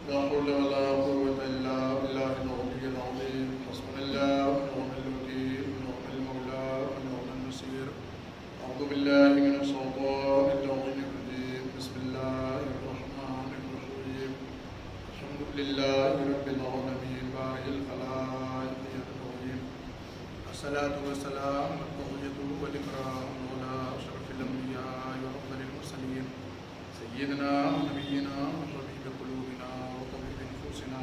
لا حول ولا قوة إلا بالله العلي العظيم. حسبنا الله ونعم الوكيل ونعم المولى ونعم النصير. أعوذ بالله من الشيطان الرجيم. بسم الله الرحمن الرحيم. الحمد لله رب العالمين بارئ الخلائق أجمعين. الصلاة والسلام والتحية والإكرام على أشرف الأنبياء وأفضل المرسلين سيدنا ونبينا وحبيب قلوبنا وطبيب نفوسنا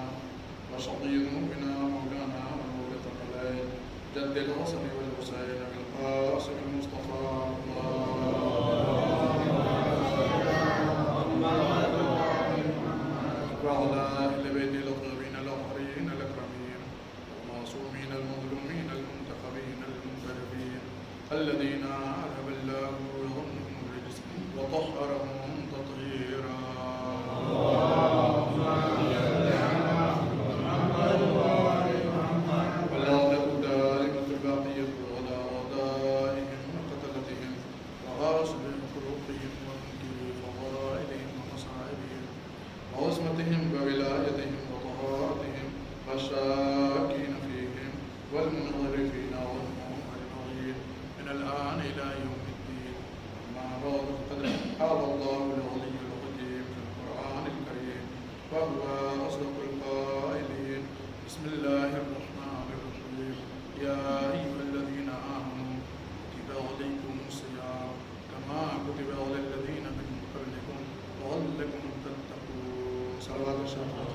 وشفيع ذنوبنا مولانا ومولى الخلائق جد الحسن والحسين القاسم المصطفى وعلى أهل بيت الطيبين الطاهرين الأكرمين المعصومين المظلومين المنتخبين المنتخبين الذين أذهب الله عنهم الرجس وطهرهم تطهيرا. والعودة الدائمة الباقية على أعدائهم وقتلتهم وغاصب حقوقهم ومنكر فضائلهم ومصائبهم وعصمتهم وولايتهم وطهارتهم والشاكين فيهم والمنغرفين والمعرضين من الآن إلى يوم الدين. أما بعد فقد قال الله العلي الحكيم في القرآن الكريم وهو أصدق القائلين. بسم الله الرحمن الرحيم. يا أيها الذين آمنوا كتب عليكم الصيام كما كتب على الذين من قبلكم لعلكم تتقون. صلوات الشافعي.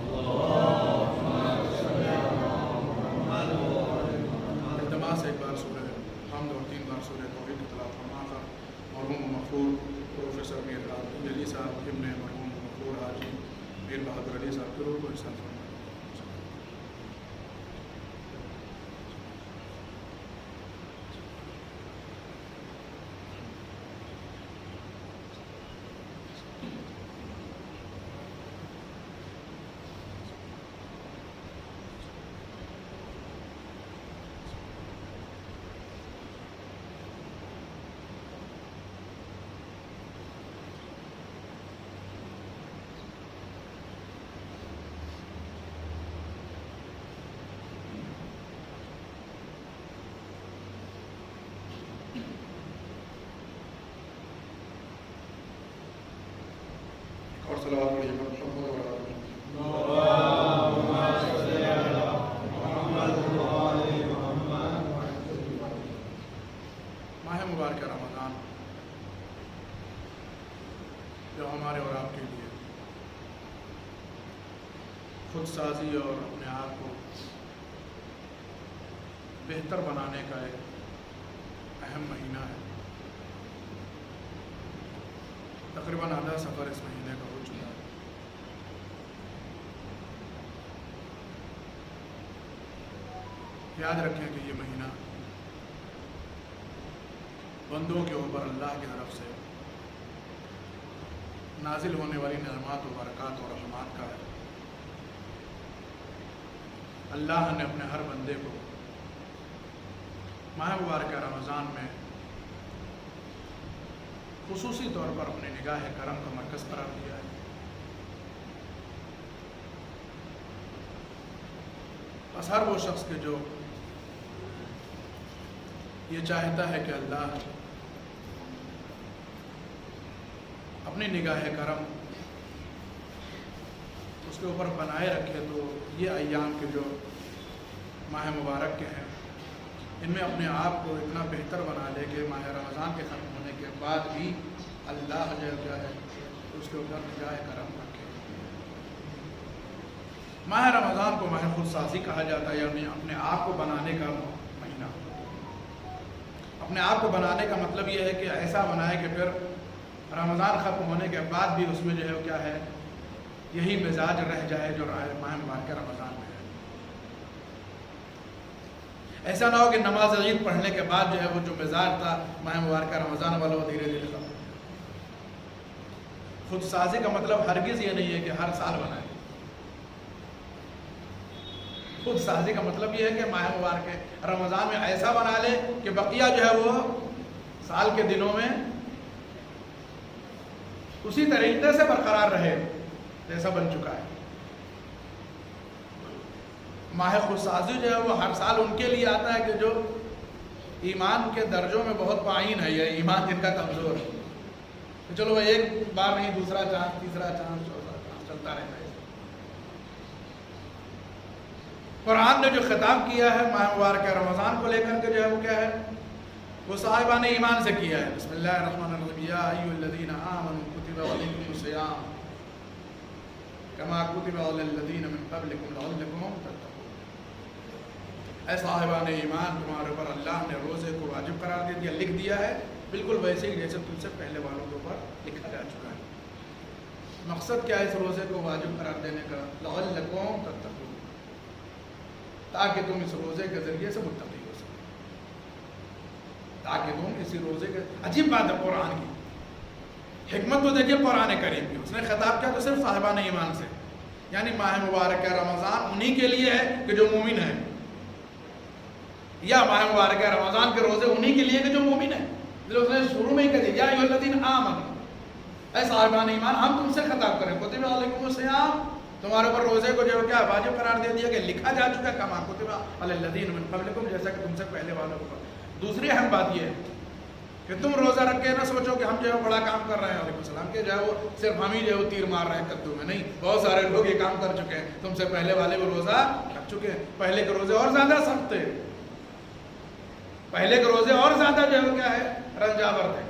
التماس ایک بار سورہ حمد اور 3 بار سورہ توحید کی تلاوت فرما کر مرحوم مغفور پروفیسر میر علی صاحب ابن مرحوم مغفور حاجی میر بہادر علی صاحب کی روح کو ارسال فرمائیں. اور صلوات پڑھیے محمد ماہ مبارک رمضان جو ہمارے اور آپ کے لیے خود سازی اور اپنے آپ کو بہتر بنانے کا ایک اہم مہینہ ہے. تقریباً آدھا سفر اس مہینے کا ہو چکا ہے. یاد رکھیں کہ یہ مہینہ بندوں کے اوپر اللہ کی طرف سے نازل ہونے والی نعمات و برکات اور رحمات کا ہے. اللہ نے اپنے ہر بندے کو ماہ مبارک رمضان میں خصوصی طور پر اپنے نگاہ کرم کا مرکز قرار دیا ہے. بس ہر وہ شخص کے جو یہ چاہتا ہے کہ اللہ اپنی نگاہ کرم اس کے اوپر بنائے رکھے تو یہ ایام کے جو ماہ مبارک کے ہیں ان میں اپنے آپ کو اتنا بہتر بنا لے کہ ماہ رمضان کے ختم ہونے کے بعد بھی اللہ جو کیا ہے اس کے اوپر نگاہ کرم رکھے. ماہ رمضان کو ماہ خود سازی کہا جاتا ہے، یعنی اپنے آپ کو بنانے کا مہینہ. اپنے آپ کو بنانے کا مطلب یہ ہے کہ ایسا بنائے کہ پھر رمضان ختم ہونے کے بعد بھی اس میں جو ہے کیا ہے یہی مزاج رہ جائے جو ماہ مبارک رمضان میں ہے. ایسا نہ ہو کہ نماز عید پڑھنے کے بعد جو ہے وہ جو مزاج تھا ماہ مبارک رمضان والا وہ دھیرے دھیرے ختم. خود سازی کا مطلب ہرگز یہ نہیں ہے کہ ہر سال بنائے. خود سازی کا مطلب یہ ہے کہ ماہ مبارک رمضان میں ایسا بنا لے کہ بقیہ جو ہے وہ سال کے دنوں میں اسی طریقے سے برقرار رہے جیسا بن چکا ہے. ماہ خودسازی جو ہے وہ ہر سال ان کے لیے آتا ہے کہ جو ایمان کے درجوں میں بہت پائین ہے، یہ ایمان جن کا کمزور ہے. تو چلو وہ ایک بار نہیں، دوسرا چانس، تیسرا چانس، چوتھا چانس چلتا رہتا ہے. قرآن نے جو خطاب کیا ہے ماہ مبارکہ رمضان کو لے کر کے جو ہے وہ کیا ہے، وہ صاحبان ایمان سے کیا ہے. بسم اللہ الرحمن الرحیم. یا ایھا الذین آمنوا کتب علیکم الصیام کما کتب علی الذین من قبلکم لعلکم تتقون. اے صاحبان ایمان، تمہارے اوپر اللہ نے روزے کو واجب قرار دے دیا، لکھ دیا ہے بالکل ویسے ہی جیسے تم سے پہلے والوں کے اوپر لکھا جا چکا ہے. مقصد کیا ہے اس روزے کو واجب قرار دینے کا؟ لعلکم تتقون، تاکہ تم اس روزے کے ذریعے سے متقی ہو سکو، تاکہ تم اسی روزے کے. عجیب بات ہے قرآن کی حکمت تو دیکھیے قرآن کریم کی. اس نے خطاب کیا تو صرف صاحبان ایمان سے، یعنی ماہ مبارکہ رمضان انہی کے لیے ہے کہ جو مومن ہے، یا ماہ مبارکہ رمضان کے روزے انہی کے لیے کہ جو مومن ہے. اس نے شروع میں ہی کہہ دیا یا ایھا الذین آمنوا، اے صاحبان ایمان ہم تم سے خطاب کریں. کتب علیکم الصیام، تمہارے اوپر روزے کو جو کیا واجب قرار دے دیا کہ لکھا جا چکا ہے، کما کتب علی الذین من قبلکم، جیسا کہ تم سے پہلے والوں کو. دوسری اہم بات یہ ہے کہ تم روزہ رکھ کے نہ سوچو کہ ہم جو ہے بڑا کام کر رہے ہیں، علیکم السلام، کہ جو ہے وہ صرف ہم ہی جو ہے وہ تیر مار رہے ہیں کدو میں. نہیں، بہت سارے لوگ یہ کام کر چکے ہیں. تم سے پہلے والے وہ روزہ رکھ چکے ہیں. پہلے کے روزے اور زیادہ سخت تھے، پہلے کے روزے اور زیادہ جو ہے وہ کیا ہے رنجاور تھے.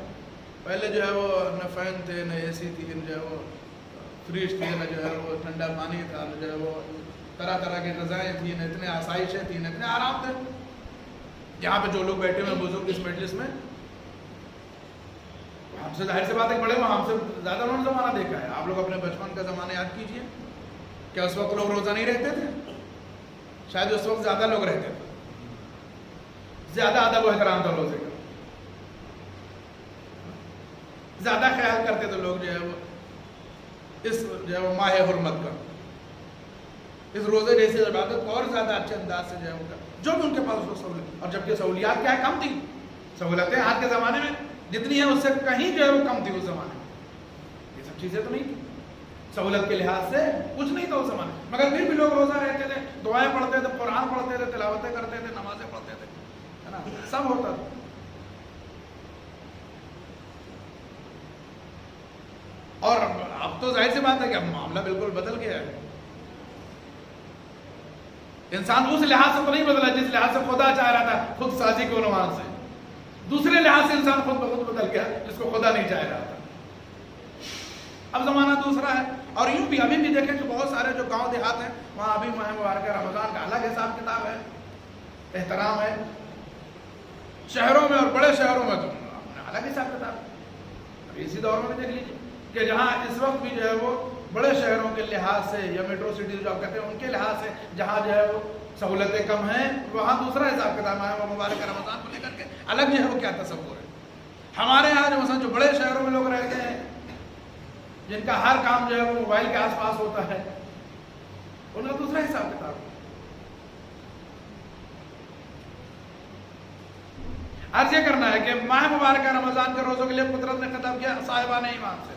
پہلے جو ہے وہ نہ فین تھے، نہ اے سی تھی، جو ہے وہ فریج تھی، نہ جو ہے وہ ٹھنڈا پانی تھا، نہ جو ہے وہ طرح طرح کی غذائیں تھیں، نہ اتنے آسائشیں تھیں، نہ اتنے آرام تھے. یہاں پہ جو لوگ بیٹھے ہوئے بزرگ اس مجلس میں، ہم سے ظاہر سی بات ہے بڑے وہ ہم سے زیادہ انہوں نے زمانہ دیکھا ہے. آپ لوگ اپنے بچپن کا زمانہ یاد کیجئے، کیا اس وقت لوگ روزہ نہیں رہتے تھے؟ شاید اس وقت زیادہ لوگ رہتے تھے، زیادہ ادب و احترام تھا روزے کا، زیادہ خیال کرتے تھے لوگ جو ہے وہ اس جو ہے وہ ماہ حرمت کا، اس روزے جیسی عبادت کو اور زیادہ اچھے انداز سے جو ہے وہ جو بھی ان کے پاس اس سہولت. اور جبکہ سہولیات کیا ہے کم تھی، سہولتیں آج کے زمانے میں جتنی ہیں اس سے کہیں جو ہے وہ کم تھی اس زمانے میں. یہ سب چیزیں تو نہیں تھی، سہولت کے لحاظ سے کچھ نہیں تھا اس زمانے میں، مگر پھر بھی لوگ روزہ رہتے تھے، دعائیں پڑھتے تھے، قرآن پڑھتے تھے، تلاوتیں کرتے تھے، نمازیں پڑھتے تھے، ہے نا، سب ہوتا تھا. اور اب تو ظاہر سی بات ہے کہ اب معاملہ بالکل بدل گیا ہے. انسان اس لحاظ سے تو نہیں بدلا جس لحاظ سے خدا چاہ رہا تھا، خود سازی کے عنوان سے. دوسرے لحاظ سے انسان خود بخود بدل گیا جس کو خدا نہیں چاہ رہا تھا. اب زمانہ دوسرا ہے. اور یوں بھی ابھی بھی دیکھیں کہ بہت سارے جو گاؤں دیہات ہیں وہاں ابھی ماہ مبارکہ رمضان کا الگ حساب کتاب ہے، احترام ہے. شہروں میں اور بڑے شہروں میں تو الگ حساب کتاب. اب اسی دور میں دیکھ لیجیے کہ جہاں اس وقت بھی جو ہے وہ بڑے شہروں کے لحاظ سے یا میٹرو سٹیز جو آپ کہتے ہیں ان کے لحاظ سے جہاں جو ہے وہ سہولتیں کم ہیں وہاں دوسرا حساب کتاب ہے. مبارکہ رمضان کو لے کر کے الگ جو ہے وہ کیا تصور ہے. ہمارے یہاں جو مثلا جو بڑے شہروں میں لوگ رہتے ہیں جن کا ہر کام جو ہے وہ موبائل کے آس پاس ہوتا ہے، ان کا دوسرا حساب کتاب ہے. عرض یہ کرنا ہے کہ ماہ مبارکہ رمضان کے روزوں کے لیے قدرت نے خطاب کیا صاحبان ایمان سے.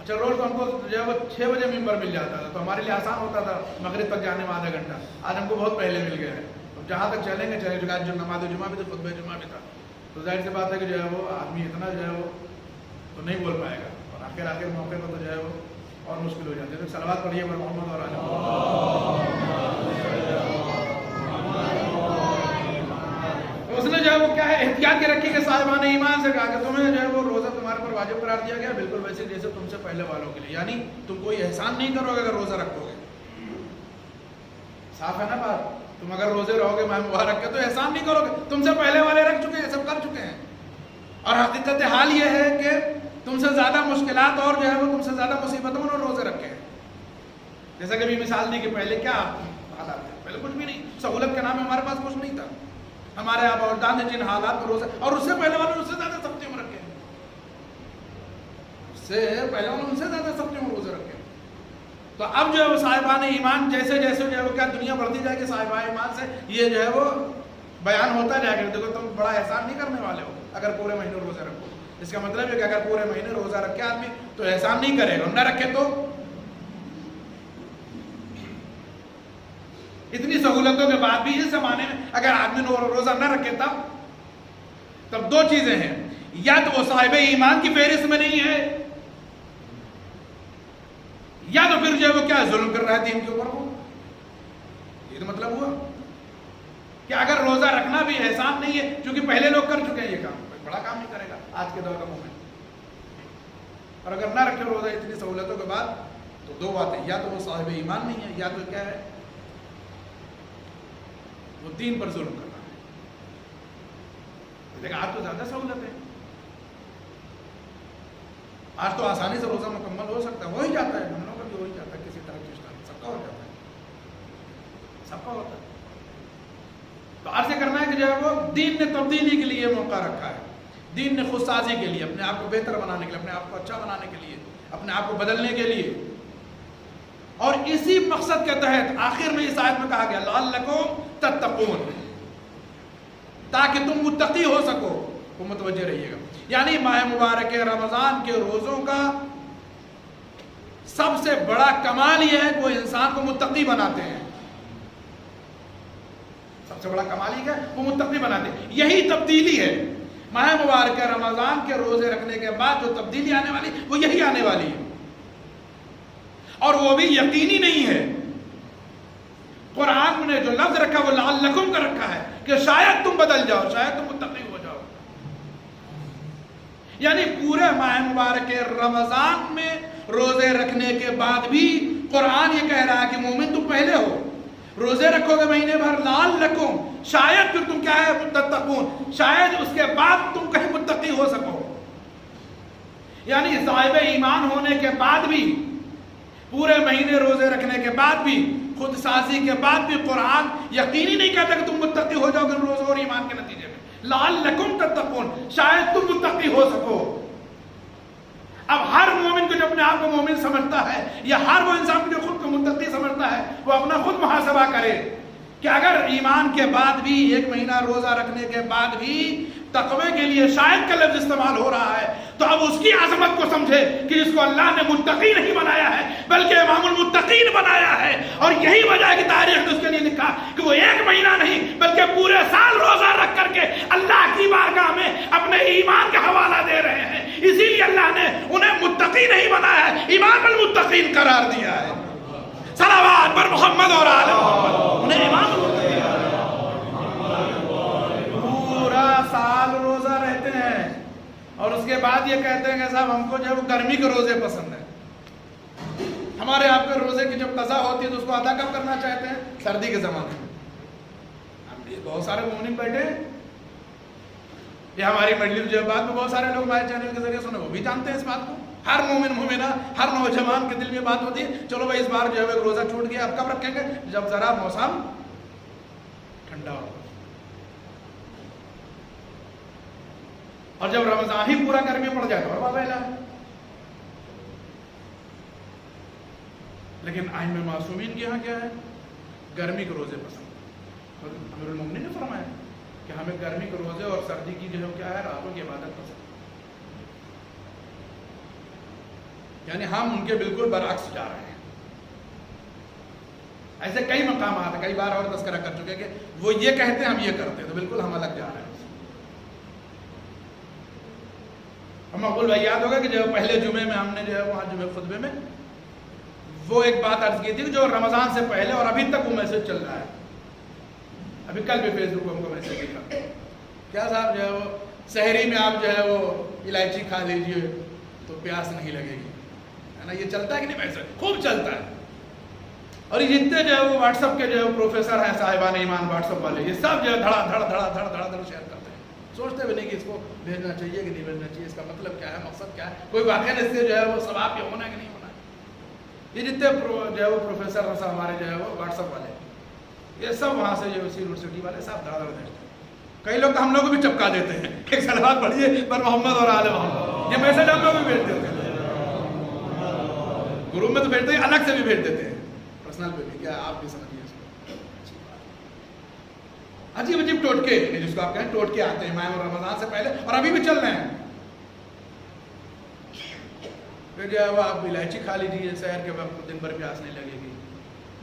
اچھا، روز تو ہم کو جو ہے وہ 6 بجے ممبر مل جاتا تھا تو ہمارے لیے آسان ہوتا تھا مغرب تک جانے میں آدھا گھنٹہ. آج ہم کو بہت پہلے مل گیا ہے. جہاں تک چلیں گے چلے گا. جو نماز جمعہ بھی تھا، خطبہ جمعہ بھی تھا، تو ظاہر سی بات ہے کہ جو ہے وہ آدمی اتنا جو ہے وہ تو نہیں بول پائے گا. اور آخر موقع پر تو جو ہے وہ اور مشکل ہو جاتی ہے. تو صلوات پڑھیے پر محمد اور اس نے جو ہے وہ کیا ہے احتیاط کے رکھی کہ صاحبان ایمان سے کہا کہ تمہیں جو ہے وہ روزہ تمہارے پر واجب قرار دیا گیا بالکل ویسے جیسے تم سے پہلے والوں کے لیے. یعنی تم کوئی احسان نہیں کرو گے اگر روزہ رکھو گے. صاف ہے نا بات. تم اگر روزے رہو گے ماہ مبارک کے تو احسان نہیں کرو گے. تم سے پہلے والے رکھ چکے ہیں، سب کر چکے ہیں. اور حقیقت حال یہ ہے کہ تم سے زیادہ مشکلات اور جو ہے وہ تم سے زیادہ مصیبتوں میں روزے رکھے ہیں. جیسا کہ بھی مثال دی کہ پہلے کیا حالات تھے، پہلے کچھ بھی نہیں، سہولت کے نام میں ہمارے پاس کچھ نہیں تھا. ہمارے آپ اور دان جن حالات میں روزے، اور اس سے پہلے والوں نے اس سے زیادہ سختی میں رکھے ہیں. اس سے پہلے والوں نے ان سے زیادہ سختی میں روزے رکھے ہیں. تو اب جو ہے وہ صاحبان ایمان جیسے جیسے جو ہے وہ کیا دنیا بڑھتی جائے گی صاحبان ایمان سے یہ جو ہے وہ بیان ہوتا جائے گا. دیکھو تم بڑا احسان نہیں کرنے والے ہو اگر پورے مہینے روزے رکھو. اس کا مطلب ہے کہ اگر پورے مہینے روزہ رکھے آدمی تو احسان نہیں کرے گا. نہ رکھے تو سہولتوں کے بعد بھی اس زمانے میں اگر آدمی روزہ نہ رکھے تب دو چیزیں ہیں، یا تو وہ صاحب ایمان کی فہرست میں نہیں ہے، یا تو پھر جو ہے وہ کیا ظلم کر رہا ہے دین کے اوپر۔ وہ یہ تو مطلب ہوا کہ اگر روزہ رکھنا بھی احسان نہیں ہے، کیونکہ پہلے لوگ کر چکے ہیں یہ کام، کوئی بڑا کام نہیں کرے گا آج کے دور کا مومن۔ اور اگر نہ رکھے روزہ اتنی سہولتوں کے بعد تو دو باتیں، یا تو وہ صاحب ایمان نہیں ہے، یا تو کیا ہے وہ دین پر ظلم کر رہا ہے۔ لیکن آج تو زیادہ سہولت ہے، آج تو آسانی سے روزہ مکمل ہو سکتا ہے، ہو ہی جاتا ہے، ہم لوگوں کا بھی ہو ہی جاتا ہے، کسی طرح کی سب کا ہو جاتا ہے، سب کا ہوتا ہے۔ تو عرض کرنا ہے کہ جو ہے وہ دین نے تبدیلی کے لیے موقع رکھا ہے، دین نے خود سازی کے لیے، اپنے آپ کو بہتر بنانے کے لیے، اپنے آپ کو اچھا بنانے کے لیے، اپنے آپ کو بدلنے کے لیے، اور اسی مقصد کے تحت آخر میں اس آیت میں کہا گیا لعلکم تتقون، تاکہ تم متقی ہو سکو، وہ متوجہ رہیے گا۔ یعنی ماہ مبارک رمضان کے روزوں کا سب سے بڑا کمال یہ ہے کہ وہ انسان کو متقی بناتے ہیں، سب سے بڑا کمال یہ ہے وہ متقی بناتے ہیں۔ یہی تبدیلی ہے، ماہ مبارک رمضان کے روزے رکھنے کے بعد جو تبدیلی آنے والی وہ یہی آنے والی ہے، اور وہ بھی یقینی نہیں ہے۔ قرآن نے جو لفظ رکھا وہ لعلکم کا رکھا ہے کہ شاید تم بدل جاؤ، شاید تم متقی ہو جاؤ۔ یعنی پورے ماہ مبارک رمضان میں روزے رکھنے کے بعد بھی قرآن یہ کہہ رہا ہے کہ مومن تم پہلے ہو، روزے رکھو گے مہینے بھر لعلکم، شاید پھر تم کیا ہے تتقون، شاید اس کے بعد تم کہیں متقی ہو سکو۔ یعنی صاحب ایمان ہونے کے بعد بھی، پورے مہینے روزے رکھنے کے بعد بھی، خود سازی کے بعد بھی قرآن یقینی نہیں کہتا کہ تم متقی ہو جاؤ گے روزہ اور ایمان کے نتیجے میں، لعلکم تتقون، شاید تم متقی ہو سکو۔ اب ہر مومن کو جو اپنے آپ کو مومن سمجھتا ہے، یا ہر وہ انسان جو خود کو متقی سمجھتا ہے، وہ اپنا خود محاسبہ کرے کہ اگر ایمان کے بعد بھی، ایک مہینہ روزہ رکھنے کے بعد بھی تقوی کے لیے شاید کا لفظ استعمال ہو رہا ہے، تو اب اس کی عظمت کو سمجھے کہ جس کو اللہ نے متقی نہیں بنایا ہے بلکہ امام المتقین بنایا ہے، اور یہی وجہ ہے کہ تاریخ نے اس کے لیے لکھا کہ وہ ایک مہینہ نہیں بلکہ پورے سال روزہ رکھ کر کے اللہ کی بارگاہ میں اپنے ایمان کا حوالہ دے رہے ہیں۔ اسی لیے اللہ نے انہیں متقی نہیں بنایا ہے، امام المتقین قرار دیا ہے۔ صلوات پر محمد اور آل محمد، انہیں امام المتقین، پورا سال روزہ رہتے ہیں اور اس کے بعد یہ کہتے ہیں کہ صاحب ہم کو جو ہے وہ گرمی کے روزے پسند ہیں، ہمارے آپ کے روزے کی جب قضا ہوتی ہے تو اس کو ادا کب کرنا چاہتے ہیں؟ سردی کے زمانے میں۔ بہت سارے مومن بیٹھے، یہ ہماری مجلس جو بات میں بہت سارے لوگ ہمارے چینل کے ذریعے سنے، وہ بھی جانتے ہیں اس بات کو۔ ہر مومن مومنہ، ہر نوجوان کے دل میں بات ہوتی ہے چلو بھائی اس بار جو ہے روزہ چھوٹ گیا، اب کب رکھیں گے؟ جب ذرا موسم ٹھنڈا ہو، اور جب رمضان ہی پورا گرمی پڑ جائے تو اور بابا اعلان۔ لیکن ائمہ معصومین کے یہاں کیا ہے؟ گرمی کے روزے پسند۔ امیر المومنین نے فرمایا کہ ہمیں گرمی کے روزے اور سردی کی جو ہے کیا ہے راتوں کی عبادت پسند، یعنی ہم ان کے بالکل برعکس جا رہے ہیں۔ ایسے کئی مقامات ہیں، کئی بار اور تذکرہ کر چکے کہ وہ یہ کہتے ہیں ہم یہ کرتے ہیں، تو بالکل ہم الگ جا رہے ہیں۔ ہم مقبول بھائی یاد ہوگا کہ جو پہلے جمعے میں ہم نے جو ہے وہاں جمعے خطبے میں وہ ایک بات عرض کی تھی کہ جو رمضان سے پہلے اور ابھی تک وہ میسج چل رہا ہے، ابھی کل بھی فیس بک پہ ہم کو میسج دکھا کیا صاحب جو ہے وہ سحری میں آپ جو ہے وہ الائچی کھا لیجئے تو پیاس نہیں لگے گی، ہے نا؟ یہ چلتا ہے کہ نہیں؟ میسج خوب چلتا ہے، اور یہ جتنے جو ہے وہ واٹس ایپ کے جو ہے پروفیسر ہیں صاحبان ایمان واٹس ایپ والے، یہ سب جو ہے دھڑا دھڑ دھڑا دھڑ دھڑا دھڑ شیئر کرتے ہیں، سوچتے بھی نہیں کہ اس کو بھیجنا چاہیے کہ نہیں بھیجنا چاہیے، اس کا مطلب کیا ہے، مقصد کیا ہے، کوئی واقعہ اس سے جو ہے وہ ثواب یہ ہونا ہے کہ نہیں ہونا ہے۔ یہ جتنے جو ہے وہ پروفیسر ہیں ہمارے جو ہے وہ واٹس ایپ والے، یہ سب وہاں سے جو اسی یونیورسٹی والے سب دھڑا دھڑ بھیجتے ہیں۔ کئی لوگ تو ہم لوگ کو بھی چپکا دیتے ہیں، ایک صلوات پڑھیے پر محمد اور آل محمد، یہ میسج ہم لوگ بھی بھیج دیتے ہیں، گروپ میں تو بھیجتے ہیں، الگ سے بھی بھیج دیتے ہیں، پرسنل پہ بھی، کیا آپ بھی سمجھیے اس کو۔ عجیب عجیب ٹوٹکے، جس کو آپ کہیں ٹوٹکے آتے ہیں ماہ رمضان سے پہلے اور ابھی بھی چل رہے ہیں۔ پھر جو ہے وہ آپ الائچی کھا لیجیے سحر کے وقت، دن بھر پیاس نہیں لگے گی،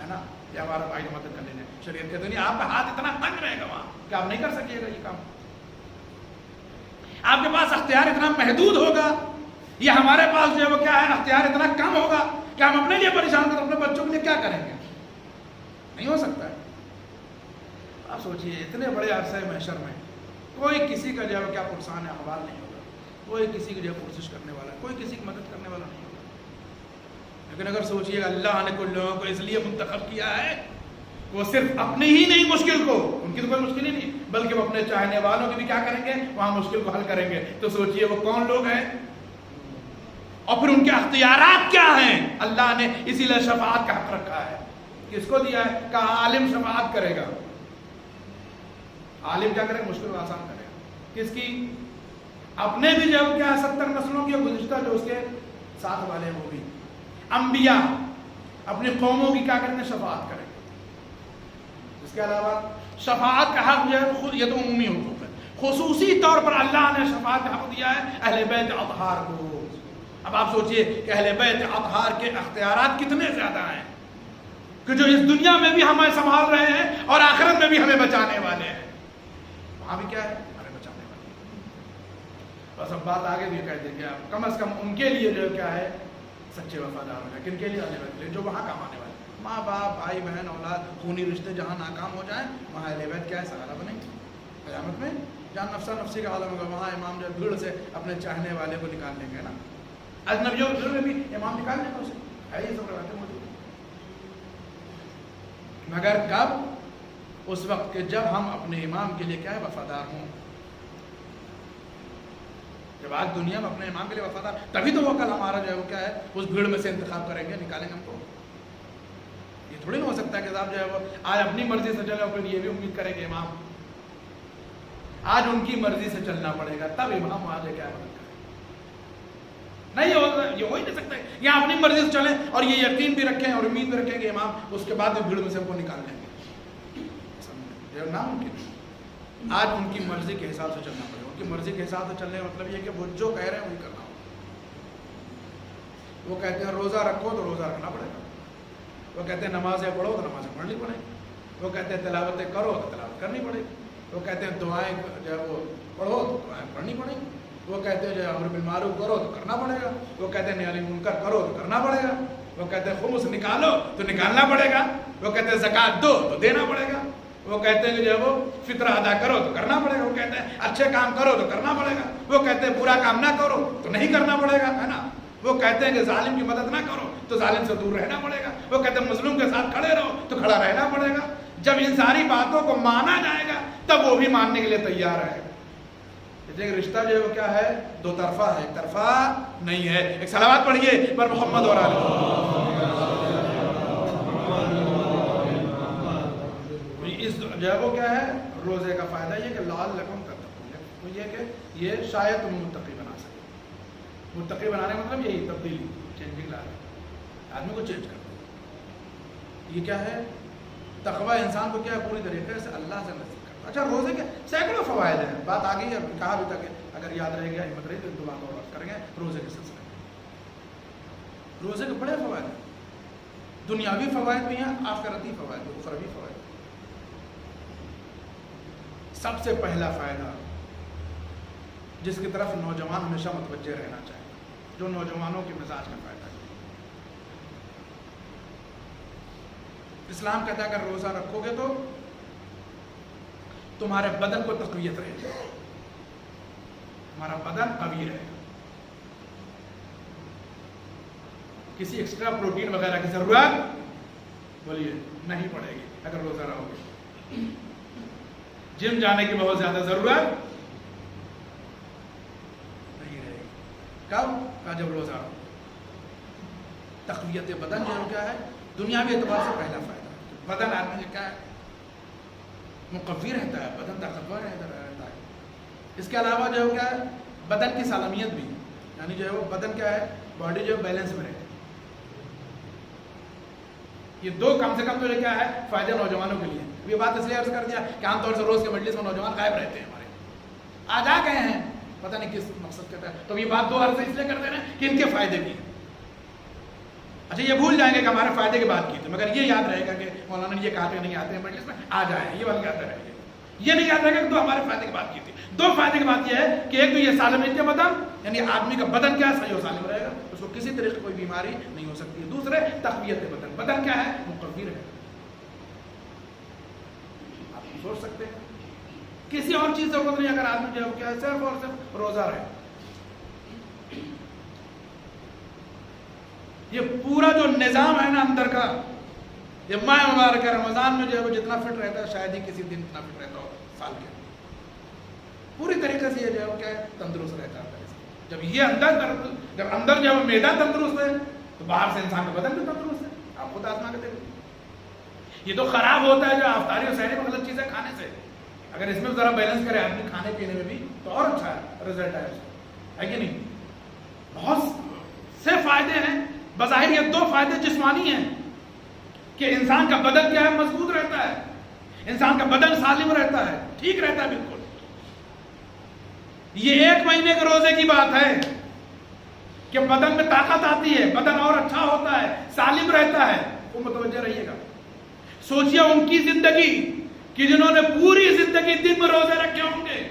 ہے نا, یا ہمارا بھائی مدد کر لینا. شریعت کہتے نہیں, آپ کا ہاتھ اتنا تنگ رہے گا وہاں کہ آپ نہیں کر سکیے گا یہ کام. آپ کے پاس اختیار اتنا محدود ہوگا, یا ہمارے پاس جو ہے وہ کیا ہے, اختیار اتنا کم ہوگا کہ ہم اپنے لیے پریشان کر اپنے بچوں کے لیے کیا کریں گے؟ نہیں ہو سکتا ہے. آپ سوچئے اتنے بڑے عرصے محشر میں کوئی کسی کا جو ہے کیا پرسان احوال نہیں ہوگا, کوئی کسی کی جو ہے پرسش کرنے والا, کوئی کسی کی مدد کرنے والا نہیں ہوگا. لیکن اگر سوچئے اللہ نے کل لوگوں کو اس لیے منتخب کیا ہے, وہ صرف اپنی ہی نہیں مشکل کو, ان کی تو کوئی مشکل ہی نہیں, بلکہ وہ اپنے چاہنے والوں کی بھی کیا کریں گے, وہاں مشکل کو حل کریں گے. تو سوچئے وہ کون لوگ ہیں, اور پھر ان کے اختیارات کیا ہیں. اللہ نے اسی لیے شفاعت کا حق رکھا ہے. کس کو دیا ہے؟ کہا عالم شفاعت کرے گا. عالم کیا کرے گا؟ مشکل کو آسان کرے گا. کس کی؟ اپنے بھی جو کیا 70 نسلوں کی گزشتہ جو اس کے ساتھ والے ہیں وہ بھی. انبیاء اپنی قوموں کی کیا کریں گے؟ شفاعت کریں گے. اس کے علاوہ شفاعت کا حق جو ہے یہ تو عمومی حقوق ہے, خصوصی طور پر اللہ نے شفاعت کا حق دیا ہے اہل بیت اطہار کو. اب آپ سوچئے کہ اہل بیت اطہار کے اختیارات کتنے زیادہ ہیں کہ جو اس دنیا میں بھی ہمیں سنبھال رہے ہیں اور آخرت میں بھی ہمیں بچانے والے ہیں. وہاں بھی کیا ہے؟ ہمیں بچانے والے ہیں. بس اب بات آگے بھی کہہ دیں گے, آپ کم از کم ان کے لیے جو کیا ہے سچے وفادار ہو جائے. کن کے لیے؟ اہل بیت کے لیے, جو وہاں کام آنے والے. ماں باپ, بھائی بہن, اولاد, خونی رشتے جہاں ناکام ہو جائیں وہاں اہل بیت کیا ہے؟ سہارا بنیں گے. قیامت میں جہاں نفسا نفسی کا عالم ہوگا وہاں امام جو بھیڑ سے اپنے چاہنے والے کو نکال لیں گے نا. اجنبیوں کے بھیڑ میں بھی امام نکال لیں گے اسے, ہے یہ سب روایتیں موجود. مگر کب؟ اس وقت کہ جب ہم اپنے امام کے لیے کیا ہے وفادار ہوں. جب آج دنیا میں اپنے امام کے لیے وفادار, تبھی تو وہ کل ہمارا جو ہے وہ کیا ہے اس بھیڑ میں سے انتخاب کریں گے, نکالیں گے ہم کو. یہ تھوڑی نہ ہو سکتا ہے کہ صاحب جو ہے وہ آج اپنی مرضی سے چلے اور پھر یہ بھی امید کریں گے امام آج ان کی مرضی سے چلنا پڑے گا تب امام آگے کیا مدد کرے. نہیں یہ ہو ہی نہیں سکتا ہے یا اپنی مرضی سے چلیں اور یہ یقین بھی رکھیں اور امید بھی رکھیں کہ امام اس کے بعد بھی بھیڑ میں سے ہم کو نکال لیں گے. یہ ناممکن. آج ان کی مرضی کے حساب سے چلنا پڑے گا. ان کی مرضی کے حساب سے چلنے کا مطلب یہ کہ وہ جو کہہ رہے ہیں وہی کرنا ہوگا. وہ کہتے ہیں روزہ رکھو تو روزہ رکھنا پڑے گا. وہ کہتے ہیں نمازیں پڑھو تو نمازیں پڑھنی پڑے گی. وہ کہتے ہیں تلاوتیں کرو تو تلاوت کرنی پڑے گی. وہ کہتے ہیں دعائیں جو ہے وہ پڑھو تو دعائیں پڑھنی پڑے گی. وہ کہتے ہیں جو ہے امر بالمعروف کرو تو کرنا پڑے گا. وہ کہتے ہیں نہی عن منکر کرو تو کرنا پڑے گا. وہ کہتے ہیں خمس نکالو تو نکالنا پڑے گا. وہ کہتے ہیں زکوٰۃ دو تو دینا پڑے گا. وہ کہتے ہیں کہ جو ہے وہ فطرہ ادا کرو تو کرنا پڑے گا. وہ کہتے ہیں اچھے کام کرو تو کرنا پڑے گا. وہ کہتے ہیں برا کام نہ کرو تو نہیں کرنا پڑے گا, ہے نا. وہ کہتے ہیں کہ ظالم کی مدد نہ کرو تو ظالم سے دور رہنا پڑے گا. وہ کہتے ہیں مظلوم کے ساتھ کھڑے رہو تو کھڑا رہنا پڑے گا. جب ان ساری باتوں کو مانا جائے گا تب وہ بھی ماننے کے لیے تیار ہے. لیکن رشتہ جو ہے وہ کیا ہے؟ دو طرفہ ہے, ایک طرفہ نہیں ہے. ایک صلوات پڑھیے پر محمد اور آل اس جو ہے وہ کیا ہے روزے کا فائدہ یہ کہ لعلکم تتقون, وہ یہ کہ یہ شاید تم متقی بنا سکے. متقی بنانے کا مطلب یہی تبدیلی, چینجنگ لا رہے آدمی کو چینج کرنا. یہ کیا ہے؟ تقوی انسان کو کیا ہے پوری طریقے سے اللہ سے نزدیک کرتا. اچھا روزے کے سینکڑوں فوائد ہیں, بات آ گئی ہے, کہا بھی تک ہے, اگر یاد رہے گا ہمت رہی تو دو بات اور کریں گے روزے کے سلسلے میں. روزے کے بڑے فوائد ہیں, دنیاوی فوائد بھی ہیں, آخرتی فوائد بھی, اخروی فوائد. سب سے پہلا فائدہ جس کی طرف نوجوان ہمیشہ متوجہ رہنا چاہیے, جو نوجوانوں کے مزاج کا فائدہ ہے. اسلام کہتا ہے اگر روزہ رکھو گے تو تمہارے بدن کو تقویت رہے گی, تمہارا بدن قوی رہے گا, کسی ایکسٹرا پروٹین وغیرہ کی ضرورت بولیے نہیں پڑے گی اگر روزہ رہو گے. جم جانے کی بہت زیادہ ضرورت نہیں رہے گی. کب؟ جب روزہ رہو. تقویت بدن جو کیا ہے دنیاوی اعتبار سے پہلا فائدہ. بدن آدمی کا کیا ہے مقوی رہتا ہے, بدن طاقتور رہتا ہے. اس کے علاوہ جو ہے کیا ہے بدن کی سالمیت بھی, یعنی جو ہے وہ بدن کیا ہے باڈی جو ہے بیلنس میں رہے. یہ دو کم سے کم تو کیا ہے فائدے نوجوانوں کے لیے. یہ بات اس لیے عرض کر دیا کہ عام طور سے روز کے مجلس میں نوجوان غائب رہتے ہیں ہمارے, آج آ گئے ہیں پتہ نہیں کس مقصد کے تحت, تو یہ بات دو عرض اس لیے کر دے رہے ہیں کہ ان کے فائدے بھی ہیں. اچھا یہ بھول جائیں گے کہ ہمارے فائدے کی بات کی تھی، مگر یہ یاد رہے گا کہ مولانا نے یہ کہا کہ نہیں آتے ہیں مجلس میں، آ جائیں، یہ والی یاد رہے گا. یہ نہیں یاد رہے گا کہ دو ہمارے فائدے کی بات کی تھی. دو فائدے کی بات یہ ہے کہ ایک تو یہ سالمیت کے بدن، یعنی آدمی کا بدن کیا ہے صحیح و سالم رہے گا، اس کو کسی طرح کی کوئی بیماری نہیں ہو سکتی. دوسرے تقویت بدن، بدن کیا ہے مقوی ہے. آپ سوچ سکتے ہیں کسی اور چیز ضرورت نہیں، اگر آدمی جو ہے کیا صرف اور صرف روزہ رہے. یہ پورا جو نظام ہے نا اندر کا، یہ ماہ مبارک رمضان میں جو ہے وہ جتنا فٹ رہتا ہے شاید ہی کسی دن اتنا فٹ رہتا ہو سال کے. پوری طریقے سے یہ جو ہے وہ کیا ہے تندرست رہتا ہے. جب یہ اندر جو ہے میدان تندرست ہے تو باہر سے انسان کا بدن بھی تندرست ہے. آپ خود آزما کے دیکھیں. یہ تو خراب ہوتا ہے جو افطاری اور سحری میں غلط چیزیں کھانے سے. اگر اس میں ذرا بیلنس کرے آدمی کھانے پینے میں بھی تو اور اچھا رزلٹ ہے کہ نہیں. بہت سے فائدے ہیں. بظاہر یہ دو فائدے جسمانی ہیں کہ انسان کا بدن کیا ہے مضبوط رہتا ہے، انسان کا بدن سالم رہتا ہے، ٹھیک رہتا ہے بالکل. یہ 1 مہینے کے روزے کی بات ہے کہ بدن میں طاقت آتی ہے، بدن اور اچھا ہوتا ہے، سالم رہتا ہے. وہ متوجہ رہیے گا. سوچئے ان کی زندگی کہ جنہوں نے پوری زندگی دن میں روزے رکھے ہوں گے،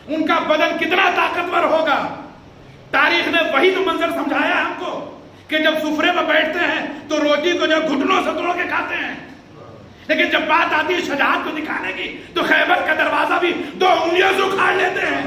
ان کا بدن کتنا طاقتور ہوگا. تاریخ نے وہی تو منظر سمجھایا ہم کو کہ جب سفرے پر بیٹھتے ہیں تو روٹی کو جب گھٹنوں سے توڑ کے کھاتے ہیں، لیکن جب بات آتی ہے شجاعت کو دکھانے کی تو خیبر کا دروازہ بھی 2 انگلیوں سے اکھاڑ لیتے ہیں.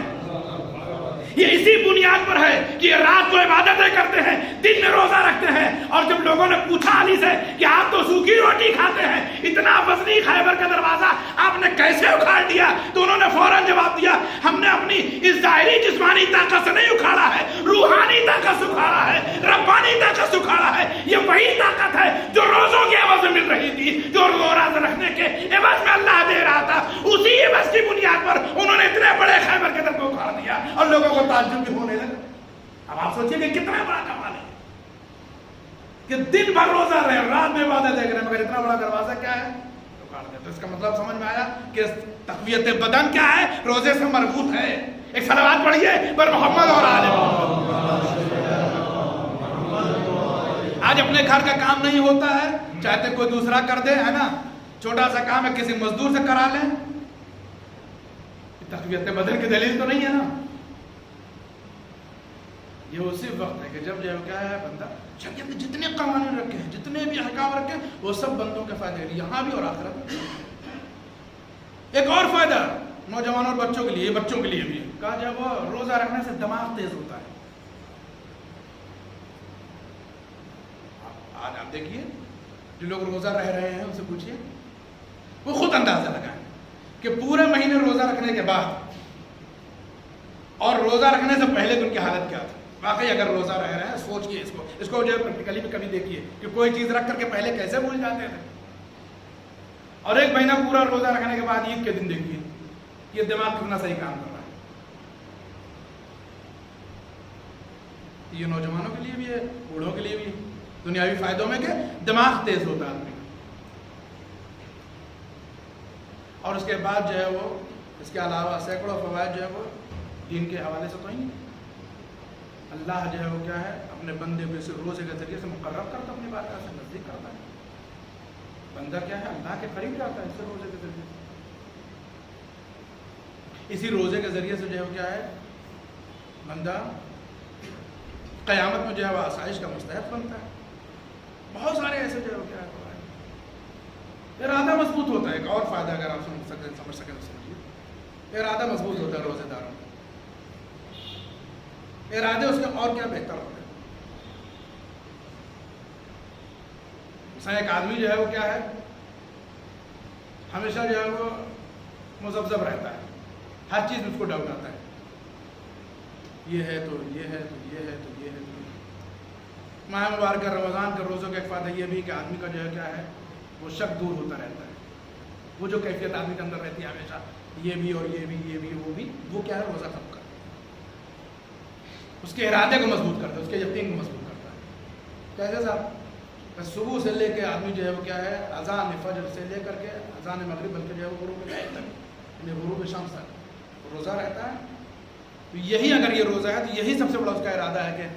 یہ اسی بنیاد پر ہے کہ یہ رات کو عبادتیں کرتے ہیں، دن میں روزہ رکھتے ہیں. اور جب لوگوں نے پوچھا علی سے کہ آپ تو سوکھی روٹی کھاتے ہیں، اتنا وزنی خیبر کا دروازہ آپ نے کیسے اکھاڑ دیا؟ تو انہوں نے فوراً جواب دیا، ہم نے اپنی اس ظاہری جسمانی طاقت سے نہیں اکھاڑا ہے، روحانی طاقت سے اکھاڑا ہے، ربانی طاقت سے اکھاڑا ہے. یہ وہی طاقت ہے جو روزوں کے عوض میں مل رہی تھی، جو روزہ رکھنے کے عوض میں اللہ دے رہا تھا. اسی عوض کی بنیاد پر انہوں نے اتنے بڑے خیبر کے در کو اکھاڑ دیا اور لوگوں کو تعجب بھی ہونے لگا. اب آپ سوچئے کہ کتنا بڑا کمال ہے کہ دن بھر روزہ رہے، رات میں عبادت دیکھ رہے ہیں، مگر اتنا بڑا دروازہ کیا ہے اکھاڑ دیا. تو اس کا مطلب سمجھ میں آیا کہ تقویت بدن کیا ہے، روزے سے مربوط ہے. ایک صلوات پڑھیے پر محمد اور آل محمد. آج اپنے گھر کا کام نہیں ہوتا ہے، چاہتے کوئی دوسرا کر دے، ہے نا. چھوٹا سا کام ہے کسی مزدور سے کرا لیں. تقویت بدن کی دلیل تو نہیں ہے نا. یہ اسی وقت ہے کہ جب جو کیا ہے بندہ شریعت نے جتنے قوانین رکھے ہیں، جتنے بھی احکام رکھے ہیں، وہ سب بندوں کے فائدے ہیں، یہاں بھی اور آخرت میں. ایک اور فائدہ نوجوانوں اور بچوں کے لیے، بچوں کے لیے بھی کہا جب وہ روزہ رکھنے سے دماغ تیز ہوتا ہے. آج آپ دیکھیے جو لوگ روزہ رہ رہے ہیں ان سے پوچھیے، وہ خود اندازہ لگائیں کہ پورے مہینے روزہ رکھنے کے بعد اور روزہ رکھنے سے پہلے ان کی حالت کیا تھی. واقعی اگر روزہ رہ رہے ہیں سوچئے اس کو جو ہے پریکٹیکلی بھی کبھی دیکھیے کہ کوئی چیز رکھ کر کے پہلے کیسے بھول جاتے تھے، اور 1 مہینہ پورا روزہ رکھنے کے بعد عید کے دن دیکھیے یہ دماغ کتنا صحیح کام کر رہا ہے. یہ نوجوانوں کے لیے بھی ہے، بوڑھوں کے لیے بھی ہے. دنیاوی فائدوں میں کہ دماغ تیز ہوتا ہے آدمی کا. اور اس کے بعد جو ہے وہ اس کے علاوہ سینکڑوں فوائد جو ہے وہ دین کے حوالے سے تو ہی نہیں. اللہ جو ہے وہ کیا ہے اپنے بندے کو اس روزے کے ذریعے سے مقرب کرتا، اپنی بارگاہ سے نزدیک کرتا ہے. بندہ کیا ہے اللہ کے قریب جاتا ہے اس سے روزے کے ذریعے سے. اسی روزے کے ذریعے سے جو ہے وہ کیا ہے بندہ قیامت میں جو ہے وہ آسائش کا مستحق بنتا ہے. بہت سارے ایسے جو ہے وہ کیا ہے ارادہ مضبوط ہوتا ہے. ایک اور فائدہ اگر آپ سمجھ سکیں تو سمجھیے، ارادہ مضبوط ہوتا ہے روزے داروں کا. ارادے اس کے اور کیا بہتر ہوتے ہیں. مثلا ایک آدمی جو ہے وہ کیا ہے ہمیشہ جو ہے وہ مذبذب رہتا ہے، ہر چیز میں اس کو ڈاؤٹ آتا ہے، یہ ہے تو یہ ہے تو یہ ہے تو یہ ہے تو. ماہ مبارک رمضان کے روزوں کا ایک فائدہ یہ بھی کہ آدمی کا جو ہے کیا ہے وہ شک دور ہوتا رہتا ہے. وہ جو کیفیت آدمی کے اندر رہتی ہے ہمیشہ یہ بھی اور یہ بھی یہ بھی وہ بھی، وہ کیا ہے روزہ ختم کرتا ہے. اس کے ارادے کو مضبوط کرتا ہے، اس کے یقین کو مضبوط کرتا ہے. کیسے صاحب صبح سے لے کے آدمی جو ہے وہ کیا ہے اذان فجر سے لے کر کے اذان مغرب بلکہ جو ہے وہ غروب شام تک، یعنی غروب شام تک روزہ رہتا ہے. تو یہی اگر یہ روزہ ہے تو یہی سب سے بڑا اس کا ارادہ ہے کہ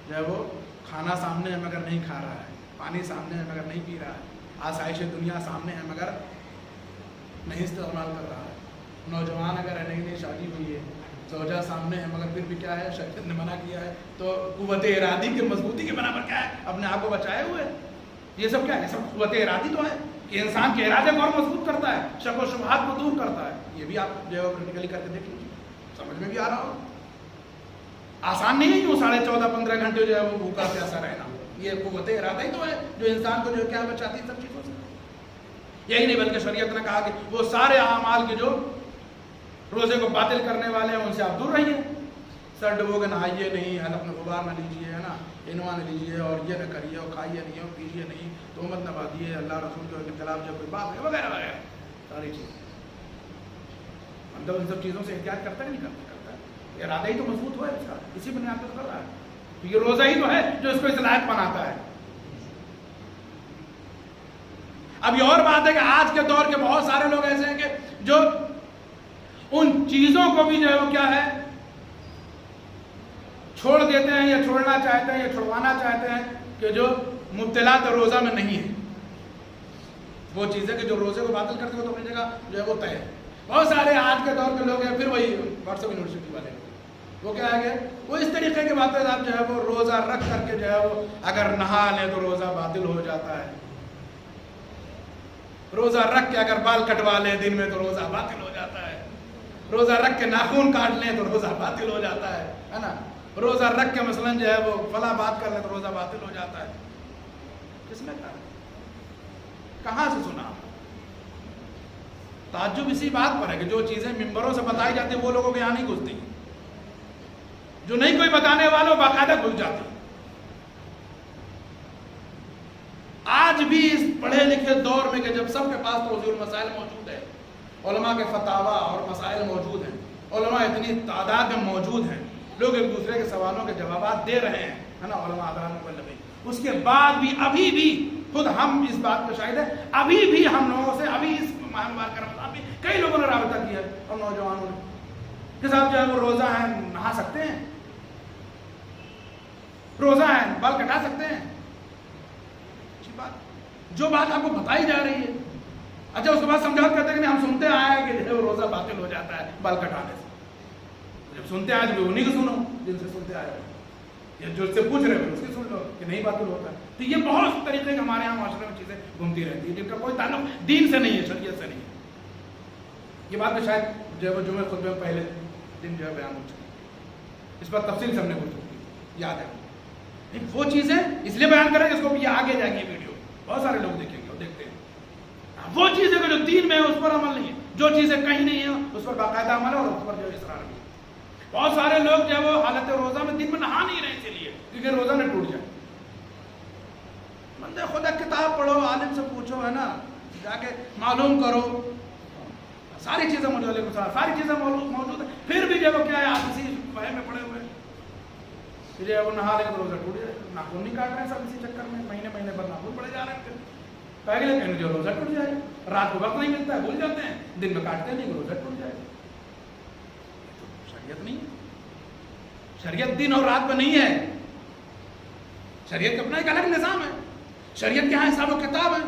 جو ہے وہ کھانا سامنے ہے مگر نہیں کھا رہا ہے، پانی سامنے ہے مگر نہیں پی رہا ہے، آسائش دنیا سامنے ہے مگر نہیں استعمال کر رہا ہے۔ نوجوان اگر نئی نئی شادی ہوئی ہے، زوجہ سامنے ہے مگر پھر بھی کیا ہے، شریعت نے منع کیا ہے، تو قوت ارادی کی مضبوطی کے بنا پر کیا ہے، اپنے آپ کو بچائے ہوئے۔ یہ سب کیا ہے، یہ سب قوت ارادی تو ہے کہ انسان کے ارادے کو اور مضبوط کرتا ہے، شک و شبہات کو دور کرتا ہے۔ یہ بھی آپ جو ہے پریکٹیکلی کر کے دیکھ لیجیے، سمجھ میں بھی آ رہا ہو۔ آسان نہیں ہے یوں 14.5-15 گھنٹے جو ہے وہ بھوکا پیاسا رہنا، یہ قوت ارادہ ہی تو ہے جو انسان کو جو ہے کیا بچاتی ہے سب چیزوں سے۔ یہی نہیں بلکہ شریعت نے کہا کہ وہ سارے اعمال کے جو روزے کو باطل کرنے والے ہیں ان سے آپ دور رہیے، سر ڈبو کے نہائیے نہیں، حلق میں غبار نہ لیجیے، ہے نا، انوا نہ لیجیے، اور یہ نہ کریے، اور کھائیے نہیں، اور پیجیے نہیں، تہمت نہ باندھیے، اللہ رسول کے خلاف جب کوئی بات ہے وغیرہ وغیرہ ساری چیزیں۔ مطلب ان سب چیزوں سے احتیاط کرتا ہے نہیں کرتا ہے، ارادہ ہی تو مضبوط ہوا ہے اس کا، اسی بنیاد پر کر رہا ہے، تو یہ روزہ ہی تو ہے جو اس کو اس لائق بناتا ہے۔ اب یہ اور بات ہے کہ آج کے دور کے بہت سارے لوگ ایسے ہیں کہ جو ان چیزوں کو بھی جو ہے وہ کیا ہے چھوڑ دیتے ہیں، یا چھوڑنا چاہتے ہیں، یا چھڑوانا چاہتے ہیں، کہ جو مبتلات روزہ میں نہیں ہے، وہ چیزیں کہ جو روزے کو باطل کرتے ہو تو اپنی جگہ جو ہے وہ طے ہے۔ بہت سارے آج کے دور کے لوگ ہیں، پھر وہی واٹس ایپ یونیورسٹی والے، وہ کیا ہے کہ وہ اس طریقے کے باتیں آپ جو ہے وہ روزہ رکھ کر کے جو ہے وہ اگر نہا لیں تو روزہ باطل ہو جاتا ہے، روزہ رکھ کے اگر بال کٹوا لیں دن میں تو روزہ باطل ہو جاتا ہے، روزہ رکھ کے ناخون کاٹ لیں تو روزہ باطل ہو جاتا ہے نا، روزہ رکھ کے مثلاً جو ہے وہ فلاں بات کر لیں تو روزہ باطل ہو جاتا ہے۔ کس نے کہا؟ کہاں سے سنا؟ تعجب اسی بات پر ہے کہ جو چیزیں ممبروں سے بتائی جاتی ہیں وہ لوگوں کے یہاں نہیں گھستی، جو نہیں کوئی بتانے والوں باقاعدہ گھس جاتی۔ آج بھی اس پڑھے لکھے دور میں کہ جب سب کے پاس توضیح المسائل موجود ہے، علماء کے فتاوا اور مسائل موجود ہیں، علماء اتنی تعداد میں موجود ہیں، لوگ ایک دوسرے کے سوالوں کے جوابات دے رہے ہیں، ہے نا، علماء حضرات مبلغین، اس کے بعد بھی ابھی بھی خود ہم اس بات کو شاہد ہیں، ابھی بھی ہم لوگوں سے ابھی اس ماہ مبارک رمضان میں کئی لوگوں نے رابطہ کیا ہے، اور نوجوانوں نے کہ صاحب جو ہے وہ روزہ ہے، نہا سکتے ہیں، روزہ ہے، بال کٹا سکتے ہیں، اچھی بات، جو بات آپ کو بتائی جا رہی ہے، اچھا اس کے بعد سمجھاؤ کرتے ہیں کہ ہم سنتے آئے ہیں کہ وہ روزہ باطل ہو جاتا ہے بال کٹانے سے، جب سنتے آئے تو انہیں کو سنو جن سے سنتے آئے ہو، یا جو سے پوچھ رہے ہو اس کی سن لو کہ نہیں باطل ہوتا ہے۔ تو یہ بہت طریقے کے ہمارے یہاں معاشرے میں چیزیں گھومتی رہتی ہیں جن کا کوئی تعلق دین سے نہیں ہے، شریعت سے نہیں ہے۔ یہ بات تو شاید جو ہے وہ جمعہ خطبے میں پہلے دن جو ہے بیان ہو چکی، اس پر تفصیل سے ہم نے ہو چکی، یاد ہے۔ وہ چیزیں اس لیے بیان کریں کہ اس کو یہ آگے جائے گی ویڈیو، بہت سارے لوگ دیکھیں گے اور دیکھتے ہیں۔ وہ چیزیں جو دین میں ہے اس پر عمل نہیں ہے، جو چیزیں کہیں نہیں ہیں اس پر باقاعدہ عمل ہے اور اس پر جو اصرار بھی ہے۔ بہت سارے لوگ جو وہ حالت روزہ میں دن میں نہا نہیں رہے اسی لیے کیونکہ روزہ نہ ٹوٹ جائے۔ بندے خدا کتاب پڑھو، عالم سے پوچھو، ہے نا، جا کے معلوم کرو، ساری چیزیں موجود ہے، ساری چیزیں موجود ہیں، پھر بھی جو کیا ہے آپ اسی وہم میں پڑے ہوئے جو ہے وہ نہا لیں تو روزہ ٹوٹ جائے، ناخن نہیں کاٹ رہے ہیں سب اسی چکر میں، مہینے مہینے پر ناخن پڑے جا رہے ہیں، پہلے کہیں جو روزہ ٹوٹ جائے، رات کو وقت نہیں ملتا ہے بھول جاتے ہیں، دن میں کاٹتے ہیں نہیں روزہ ٹوٹ جائے۔ شریعت نہیں ہے، شریعت دن اور رات میں نہیں ہے، شریعت کا اپنا ایک الگ نظام ہے، شریعت کے یہاں حساب و کتاب ہے۔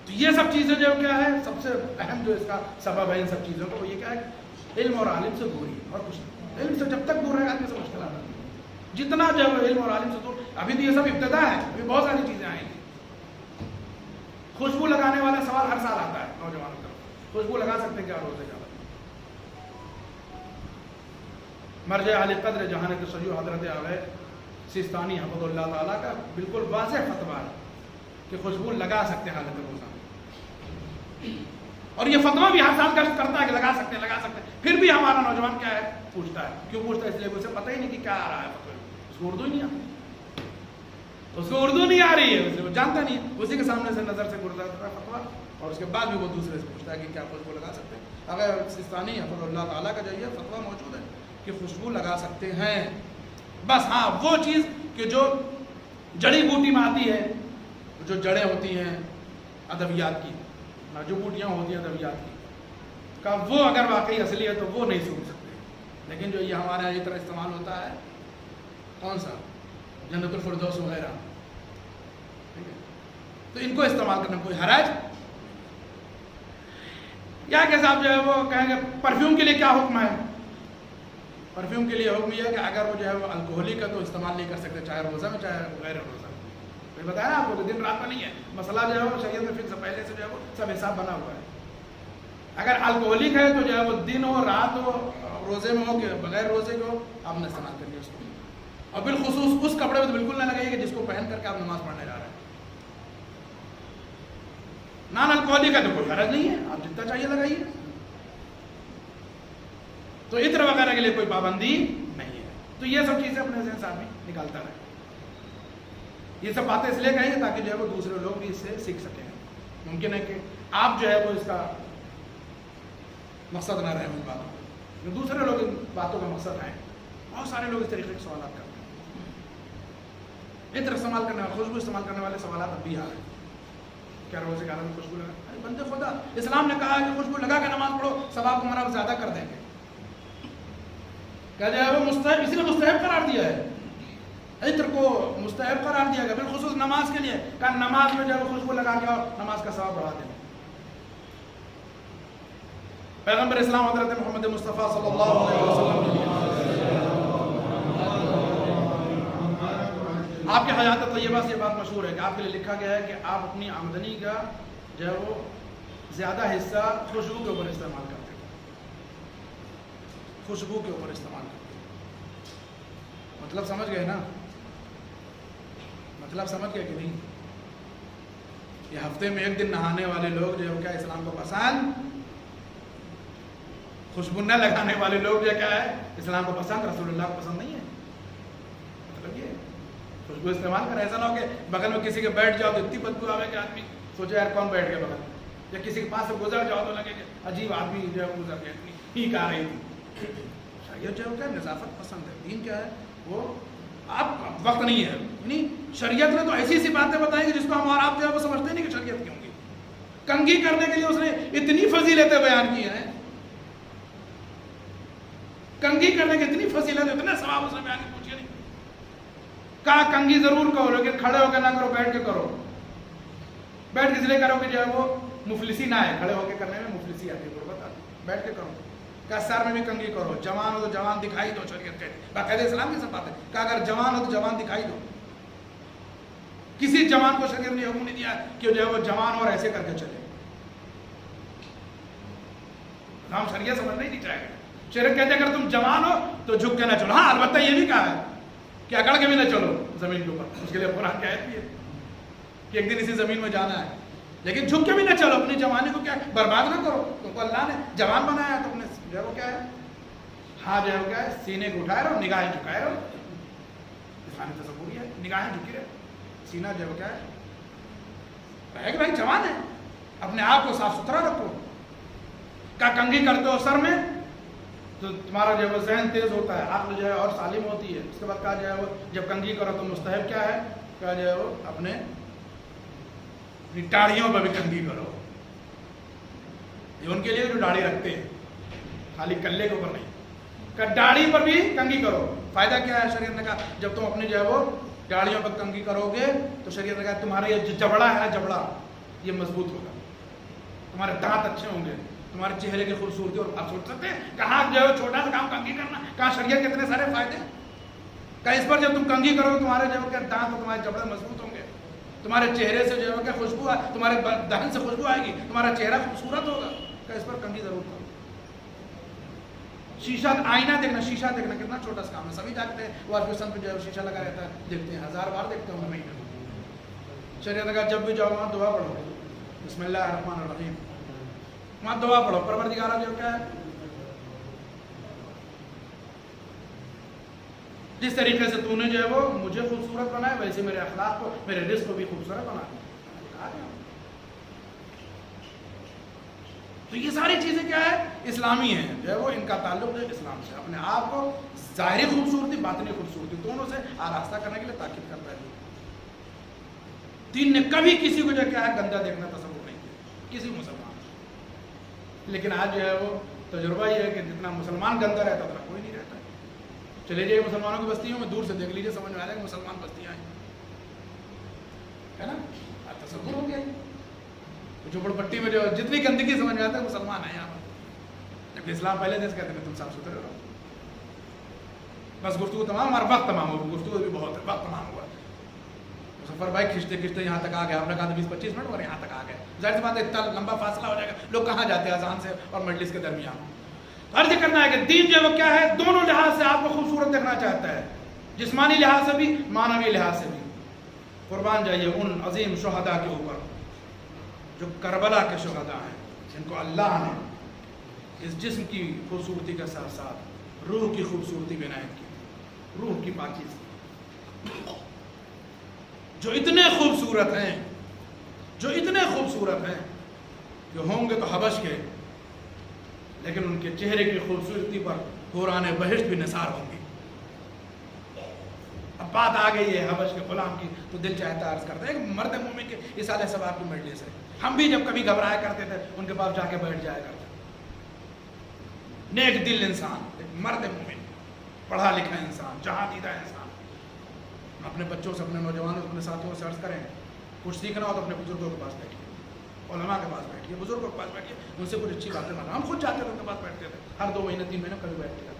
تو یہ سب چیزیں جو کیا ہے سب سے اہم جو اس کا سبب ہے ان سب چیزوں کا وہ یہ کیا ہے، علم اور عالم سے دوری اور کچھ نہیں۔ علم سے جب تک دور رہے گا آدمی سے مشکلات آتی ہیں، جتنا جو ہے علم اور عالم سے دور، ابھی تو یہ سب ابتدا ہے، ابھی بہت ساری چیزیں آئیں گی۔ خوشبو لگانے والا سوال ہر سال آتا ہے نوجوانوں کا، خوشبو لگا سکتے ہیں کیا روزے کا؟ مرجع اہل قدر جہان تشیع حضرت آغا سیستانی حفظ اللہ تعالیٰ کا بالکل واضح فتویٰ ہے کہ خوشبو لگا سکتے ہیں حالت روزہ، اور یہ فتویٰ بھی ہر سال کرتا ہے کہ لگا سکتے ہیں، لگا سکتے ہیں، پھر بھی ہمارا نوجوان کیا ہے پوچھتا ہے، کیوں پوچھتا ہے؟ اس لیے اسے پتہ ہی نہیں کہ کیا آ رہا ہے فتویٰ، اس کو اردو ہی نہیں آتی، اس کو اردو نہیں آ رہی ہے، اس لیے وہ جانتا نہیں ہے، اسی کے سامنے سے نظر سے گزرتا ہے فتویٰ، اور اس کے بعد بھی وہ دوسرے سے پوچھتا ہے کہ کیا خوشبو لگا سکتے ہیں؟ اگر سیستانی حفظ اللہ تعالیٰ کا جو یہ فتویٰ موجود ہے کہ خوشبو لگا سکتے ہیں، بس ہاں وہ چیز کہ جو جڑی بوٹی میں آتی ہے، جو جڑیں ہوتی ہیں ادویات کی، جو بوٹیاں ہوتی ہیں ادویات کی کا، وہ اگر واقعی اصلی ہے تو وہ نہیں سوکھ سکتے، لیکن جو یہ ہمارے یہاں اس طرح استعمال ہوتا ہے کون سا جنت الفردوس وغیرہ، ٹھیک ہے، تو ان کو استعمال کرنا کوئی حرج، یا کہ صاحب جو ہے وہ کہیں گے پرفیوم کے لیے کیا حکم ہے؟ پرفیوم کے لیے حکم یہ ہے کہ اگر وہ جو ہے وہ الکوہلی کا تو استعمال نہیں کر سکتے، چاہے روزہ میں چاہے غیر روزہ میں. میں بتایا نا آپ کو کہ دن رات کا نہیں ہے مسئلہ، جو ہے وہ شریعت میں فکس پہلے سے جو ہے وہ سب حساب بنا ہوا ہے. اگر الکوہلک ہے تو جو ہے وہ دن ہو رات ہو روزے میں ہو کہ بغیر روزے کے ہو آپ نے استعمال کرنی ہے اس کو. اور بالخصوص اس کپڑے میں تو بالکل نہ لگائیے کہ جس کو پہن کر کے آپ نماز پڑھنے جا رہے ہیں. نان الکوہلک ہے تو کوئی حرج نہیں ہے، آپ جتنا چاہیے لگائیے. تو عطر وغیرہ کے لیے کوئی پابندی نہیں ہے. تو یہ سب چیزیں اپنے ذہن سے آدمی نکالتا رہے. یہ سب باتیں اس لیے کہیں تاکہ جو ہے وہ دوسرے لوگ بھی اس سے سیکھ سکیں. ممکن ہے کہ آپ جو ہے وہ اس کا مقصد نہ رہے ان باتوں کا، جو دوسرے لوگ ان باتوں کا مقصد ہیں. بہت سارے لوگ اس طریقے کے سوالات کرتے ہیں. عطر استعمال کرنے والے، خوشبو استعمال کرنے والے سوالات اب بھی آ رہے ہیں. کیا روزے کے عالم میں خوشبو لگا؟ ارے بندے خدا، اسلام نے کہا کہ خوشبو لگا کے نماز پڑھو، ثواب کو مرا زیادہ کر دیں گے. کہا جائے وہ مستحب، اسی نے مستحب قرار دیا ہے. عطر کو مستحب قرار دیا گیا بالخصوص نماز کے لیے. کہا نماز میں جو ہے خوشبو لگا کے آؤ، نماز کا ثواب بڑھا دیں گے. پیغمبر اسلام حضرت محمد مصطفیٰ صلی اللہ علیہ وسلم آپ کے حیات طیبہ سے یہ بات مشہور ہے کہ آپ کے لیے لکھا گیا ہے کہ آپ اپنی آمدنی کا جو ہے وہ زیادہ حصہ خوشبو کے اوپر استعمال کرتے ہیں. خوشبو کے اوپر استعمال کرتے ہیں. مطلب سمجھ گئے نا؟ مطلب سمجھ گئے کہ نہیں؟ یہ ہفتے میں ایک دن نہانے والے لوگ جو ہے کیا اسلام کو پسند، خوشبو نہ لگانے والے لوگ جو کیا ہے اسلام کو پسند، رسول اللہ کو پسند نہیں ہے. مطلب یہ خوشبو استعمال کر. ایسا نہ ہو کہ بغل میں کسی کے بیٹھ جاؤ تو اتنی بدبو آئے کہ آدمی سوچے یار کون بیٹھ گیا بغل میں، یا کسی کے پاس سے گزر جاؤ تو لگے کہ عجیب آدمی جو ہے گزر گیا، اتنی ٹھیک آ رہی تھی. شریعت جو ہے کیا نظافت پسند ہے. دین کیا ہے وہ آپ وقت نہیں ہے. یعنی شریعت نے تو ایسی ایسی باتیں بتائی کہ جس کو ہم اور آپ جو ہے وہ سمجھتے نہیں کہ شریعت کیوں گی. کنگھی کرنے کے لیے اس نے اتنی فضیلتیں بیان کی ہیں، کنگھی کرنے کی اتنی فضیلت، اتنے ثواب اس نے بیان کی، پوچھیے نہیں. کہا کنگھی ضرور کرو لیکن کھڑے ہو کے نہ کرو، بیٹھ کے کرو. بیٹھ کے اس لیے کرو کہ جو ہے وہ مفلسی نہ ہے. کھڑے ہو کے کرنے میں مفلسی آتی ہے، غربت آتی ہے. بیٹھ کے کرو. کہا سر میں بھی کنگھی کرو. جوان ہو تو جوان دکھائی دو، شریعت کہتی ہے. باقاعدہ اسلام کی سب بات ہے. کہا اگر جوان ہو تو جوان دکھائی دو. کسی جوان کو شریعت نے حکم نہیں دیا کہ جو ہے وہ جوان اور ایسے کر کے چلے. ہم شریعت سمجھنا ہی نہیں چاہے. شریعت کہتے ہیں اگر تم جوان ہو تو جھک کے نہ چلو. ہاں البتہ یہ بھی کہا ہے کہ اکڑ کے بھی نہ چلو زمین کے اوپر. اس کے لیے قرآن کی آیت بھی ہے کہ ایک دن اسی زمین میں جانا ہے. لیکن جھک کے بھی نہ چلو. اپنی جوانی کو کیا برباد نہ کرو. تم کو اللہ نے جوان بنایا تو اپنے جو ہے وہ کیا ہے ہاں جو ہے وہ کیا ہے سینے کو اٹھائے رہو، نگاہیں جھکائے رہو. اسلامی تصور ہے نگاہیں جھکی رہے، سینہ جو ہے وہ کیا ہے کہ بھائی جوان ہے، اپنے آپ کو صاف ستھرا رکھو. کیا کنگھی کرتے ہو سر میں تو تمہارا جو ہے وہ ذہن تیز ہوتا ہے، عقل جو ہے اور سالم ہوتی ہے. اس کے بعد کہا جو ہے وہ جب کنگھی کرو تو مستحب کیا ہے، کہا جو ہے وہ اپنے ٹاڑیوں پر بھی کنگھی کرو. یہ ان کے لیے جو داڑھی رکھتے ہیں، خالی کلے کے اوپر نہیں، کہ داڑھی پر بھی کنگھی کرو. فائدہ کیا ہے؟ شریعت نے کہا جب تم اپنی جو ہے وہ داڑھیوں پر کنگھی کرو گے تو شریعت نے کہا تمہارا یہ جبڑا ہے نا، جبڑا یہ مضبوط ہوگا، تمہارے دانت اچھے ہوں گے، تمہارے چہرے کی خوبصورتی. اور آپ سوچ سکتے ہیں کہاں جو ہے چھوٹا سا کام کنگھی کرنا، کہاں شریعت کے اتنے سارے فائدے. کہا اس پر جب تم کنگھی کرو تمہارے جو ہے دانت اور تمہارے جبڑے مضبوط ہوں گے، تمہارے چہرے سے جو ہے کیا خوشبو، تمہارے دہن سے خوشبو آئے گی، تمہارا چہرہ خوبصورت ہوگا. کہ اس پر کنگھی ضرور کرو. شیشہ آئینہ دیکھنا، شیشہ دیکھنا کتنا چھوٹا سا کام ہے. سبھی جانتے ہیں وہ آج جو ہے شیشہ لگا رہتا ہے، دیکھتے ہیں 1000 بار دیکھتے ہوں مہینے میں. شریعت نے کہا جب بھی جاؤ وہاں دعا پڑھو، بسم اللہ الرحمن الرحیم، وہاں دعا پڑھو. پروردگارہ جو کیا ہے جس طریقے سے تو نے جو ہے وہ مجھے خوبصورت بنایا ویسے میرے اخلاق کو، میرے رزق کو بھی خوبصورت بنا. تو یہ ساری چیزیں کیا ہے اسلامی ہیں، جو ہے وہ ان کا تعلق ہے اسلام سے. اپنے آپ کو ظاہری خوبصورتی باطنی خوبصورتی دونوں سے آراستہ کرنے کے لیے تاکید کرتا ہے. دین نے کبھی کسی کو جو کیا ہے گندا دیکھنا تصور نہیں کیا، کسی مسلمان. لیکن آج جو ہے وہ تجربہ یہ ہے کہ جتنا مسلمان گندا رہتا اتنا کوئی نہیں رہتا. چلے جائیے مسلمانوں کی بستیوں میں، دور سے دیکھ لیجیے، سمجھ میں آ جائے گا مسلمان بستیاں ہیں، ہے نا؟ تصور ہو گیا جھوپڑ پٹی میں جو جتنی گندگی سمجھ میں آتا ہے مسلمان ہے یہاں پر، جبکہ اسلام پہلے دن کہتے ہیں تم صاف ستھرے رہو. بس گفتگو تمام، ہمارا وقت تمام ہو، گفتگو بھی بہت ہے، وقت تمام ہوا. سفر بھائی کھینچتے کھینچتے یہاں تک آ گیا، آپ نے کہا 20-25 منٹ اور یہاں تک آ گئے. ظاہر سی بات ہے اتنا لمبا فاصلہ ہو جائے گا، لوگ کہاں جاتے ہیں اذان سے اور مجلس کے درمیان. عرض کرنا ہے کہ دین جو ہے وہ کیا ہے، دونوں لحاظ سے آپ کو خوبصورت دیکھنا چاہتا ہے، جسمانی لحاظ سے بھی، معنوی لحاظ سے بھی. قربان جائیے ان عظیم شہداء کے اوپر جو کربلا کے شہداء ہیں، جن کو اللہ نے اس جسم کی خوبصورتی کے ساتھ ساتھ روح کی خوبصورتی بھی عنایت کی، روح کی پاکیزگی. جو اتنے خوبصورت ہیں، جو اتنے خوبصورت ہیں کہ ہوں گے تو حبش کے، لیکن ان کے چہرے کی خوبصورتی پر حوران بہشت بھی نثار ہوں گی. اب بات آ گئی ہے حبش کے غلام کی تو دل چاہتا عرض کرتا ہے کہ مرد مومن کے اس سال ثواب کی مجلس ہے. ہم بھی جب کبھی گھبرایا کرتے تھے ان کے پاس جا کے بیٹھ جایا کرتے. نیک دل انسان، ایک مرد مومن، پڑھا لکھا انسان، جہاں دیدہ انسان، اپنے بچوں سے، اپنے نوجوانوں سے، اپنے ساتھیوں سے عرض کریں کچھ سیکھنا ہو تو اپنے بزرگوں کے پاس بیٹھیے، علماء کے پاس بیٹھیے، بزرگوں کے پاس بیٹھیے، ان سے کچھ اچھی باتیں مانگیں. ہم خود جاتے تھے ان کے پاس بیٹھتے تھے، ہر 2 مہینے 3 مہینے کبھی بیٹھتے تھے.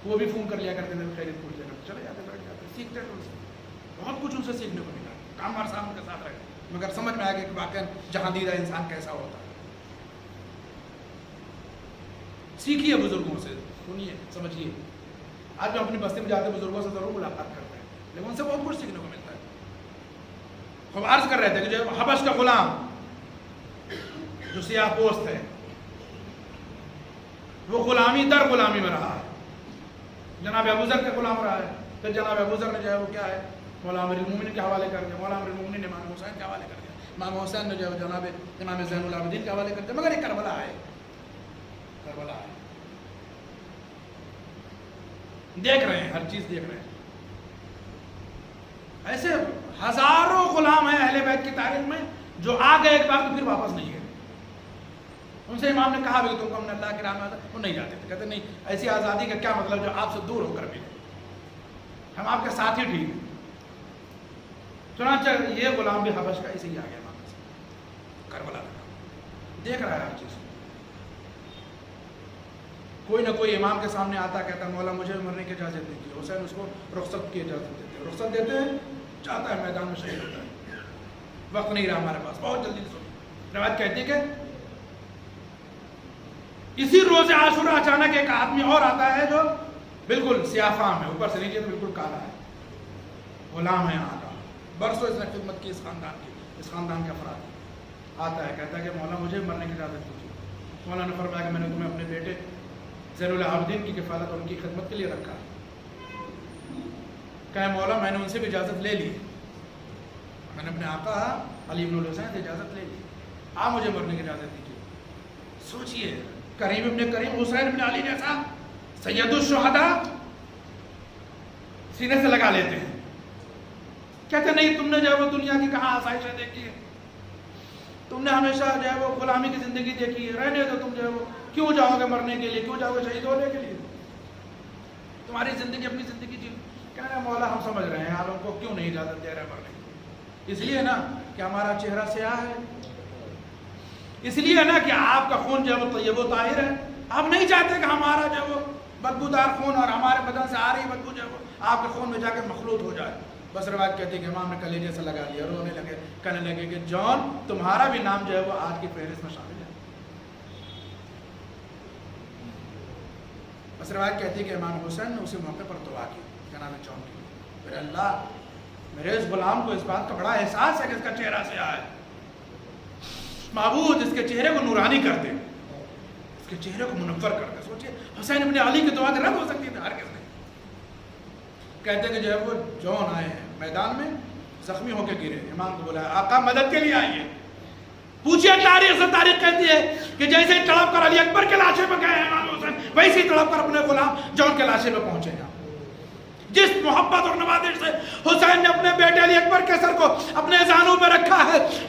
وہ بھی فون کر لیا کرتے تھے، خیریت پوچھ لیا کرتے، چلے جاتے بیٹھ جاتے، سیکھتے تھے ان سے. بہت کچھ ان سے سیکھنے کو ملا. کام ہر سال ان کے ساتھ رہے، مگر سمجھ میں آ گیا کہ واقعا جہاں دیدہ انسان کیسا ہوتا ہے. سیکھیے بزرگوں سے، سنیے، سمجھیے. آج میں اپنی بستی میں جاتے بزرگوں سے ضرور ملاقات کرتے ہیں، لیکن ان سے بہت کچھ سیکھنے کو ملتا ہے. خوب عرض کر رہے تھے کہ جو حبش کا غلام جو سیاہ پوست ہے، وہ غلامی در غلامی میں رہا ہے. جناب ابوذر کا غلام رہا ہے، پھر جناب ابوذر نے جو ہے وہ کیا ہے، مولا امیر المومنین کے حوالے کر دیا، مولا امیر المومنین نے امام حسین کے حوالے کر دیا، امام حسین نے جو ہے جناب امام زین العابدین کے حوالے کر دیا. مگر یہ کربلا ہے، کربلا ہے. دیکھ رہے ہیں، ہر چیز دیکھ رہے ہیں. ایسے ہزاروں غلام ہیں اہل بیت کی تاریخ میں جو آ گئے ایک بار تو پھر واپس نہیں گئے. ان سے امام نے کہا بھی تم کو ہم نے اللہ کی راہ میں، وہ نہیں جاتے تھے. کہتے نہیں، ایسی آزادی کا کیا مطلب جو آپ سے دور ہو کر ملے، ہم آپ کے ساتھ ہی ٹھیک ہیں. چنانچہ یہ غلام بھی حبش کا اسی ہی آ گیا امام سے، کربلا دیکھ رہا ہے ہر چیز. کوئی نہ کوئی امام کے سامنے آتا، کہتا مولا مجھے مرنے کی اجازت نہیں دی. حسین اس کو رخصت کی اجازت دیتے ہیں، رخصت دیتے ہیں، جاتا ہے میدان میں شہید ہوتا ہے. وقت نہیں رہا ہمارے پاس، بہت جلدی سنو. روایت کہتی ہے کہ اسی روز عاشورہ اچانک ایک آدمی اور آتا ہے جو بالکل سیاہ فام ہے، اوپر سے نیچے تو بالکل کالا ہے، غلام ہے یہاں کا، برسوں اس نے خدمت کی اس خاندان کے افراد. آتا ہے، کہتا ہے کہ مولا مجھے مرنے کی اجازت دیجیے. مولا نے فرمایا کہ میں نے تمہیں اپنے بیٹے زین العابدین کی کفالت اور ان کی خدمت کے لیے رکھا. کہا مولا میں نے ان سے بھی اجازت لے لی، میں نے اپنے آقا علی بن الحسین سے اجازت لے لی، آپ مجھے مرنے کی اجازت دیجیے. سوچئے کریم ابن کریم حسین ابن علی جیسا سید الشہداء سینے سے لگا لیتے ہیں. کہتے نہیں، تم نے جو ہے وہ دنیا کی کہاں آسائشیں دیکھی ہے، تم نے ہمیشہ جو ہے وہ غلامی کی زندگی دیکھی ہے، رہنے دو، تم جو ہے وہ کیوں جاؤ گے مرنے کے لیے، کیوں جاؤ گے شہید ہونے کے لیے، تمہاری زندگی اپنی زندگی جی. کہہ رہے مولا ہم سمجھ رہے ہیں آپ ہم کو کیوں نہیں اجازت دے رہے مرنے کی. اس لیے نا کہ ہمارا چہرہ سیاہ ہے، اس لیے نا کہ آپ کا خون جو ہے وہ طیب و طاہر ہے. آپ نہیں چاہتے کہ ہمارا جو ہے وہ بدبودار خون اور ہمارے بدن سے آ رہی بدبو جو ہے وہ آپ کے خون میں جا کے مخلوط ہو جائے. بس روایت کہتی ہے کہ امام نے کلیجے سے لگا لیا، رونے لگے، کہنے لگے کہ جان تمہارا بھی نام جو ہے وہ آج کی فہرست میں شامل ہے. بس روایت کہتی ہے کہ امام حسین نے اسی موقع پر دعا کی جناب جان کی، پھر اللہ میرے اس غلام کو اس بات کا بڑا احساس ہے کہ اس کا چہرہ سیاہ ہے، معبود اس کے چہرے کو نورانی کر دے، اس کے چہرے کو منور کر دے. سوچئے حسین ابن علی کی دعا رد ہو سکتی تھی ہرگز نہیں. کہتے کہ جو ہے وہ جون آئے ہیں میدان میں، زخمی ہو کے گرے، امام کو بولا آقا مدد کے لیے آئیے. پوچھئے تاریخ سے تاریخ کہتی ہے کہ جیسے تڑپ کر علی اکبر کے لاشے پہ گئے امام حسین، ویسے ہی تڑپ کر اپنے غلام جون کے لاشے پہ پہنچے گا. جس محبت اور نوازش سے حسین نے اپنے بیٹے علی اکبر کے سر کو اپنے زانوں پہ رکھا ہے،